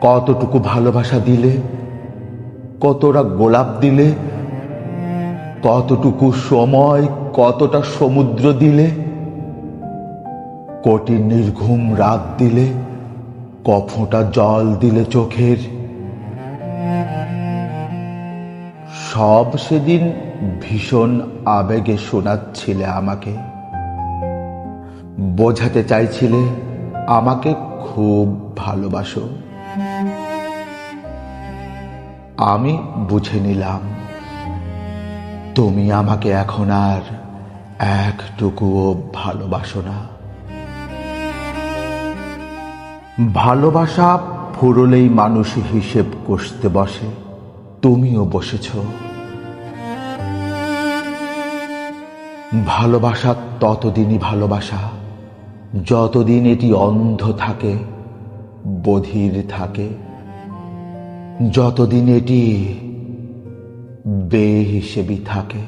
কতটুকু ভালোবাসা দিলে, কতটা গোলাপ দিলে, কতটুকু সময়, কতটা সমুদ্র দিলে, কোটি নির্ঘুম রাত দিলে, কফোঁটা জল দিলে চোখের। সব সেদিন ভীষণ আবেগে শোনাচ্ছিলে আমাকে, বোঝাতে চাইছিলে আমাকে খুব ভালোবাসো। আমি বুঝে নিলাম তুমি আমাকে এখন আর একটুকুও ভালোবাসো না। ভালোবাসা ফুরলেই মানুষ হিসেব কষতে বসে, তুমিও বসেছ। ভালোবাসা ততদিনই ভালোবাসা যতদিন এটি অন্ধ থাকে, বধির থাকে, যতদিন এটি বেহিসেবি থাকে।